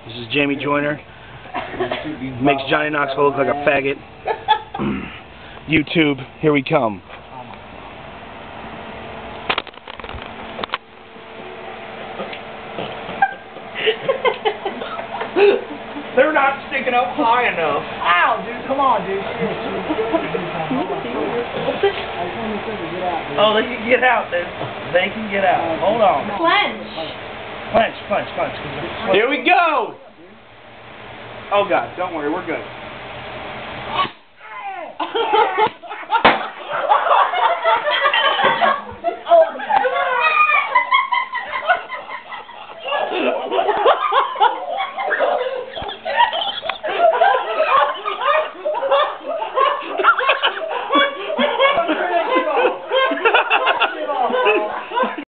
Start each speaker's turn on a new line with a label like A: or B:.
A: This is Jamie Joyner. Makes Johnny Knoxville look like a faggot. YouTube, here we come.
B: They're not sticking up high enough.
C: Ow, dude, come on, dude.
B: Oh, they can get out. They can get out. Hold on.
D: Clench.
A: Clench.
B: Here we go. Oh, God, don't worry, we're good.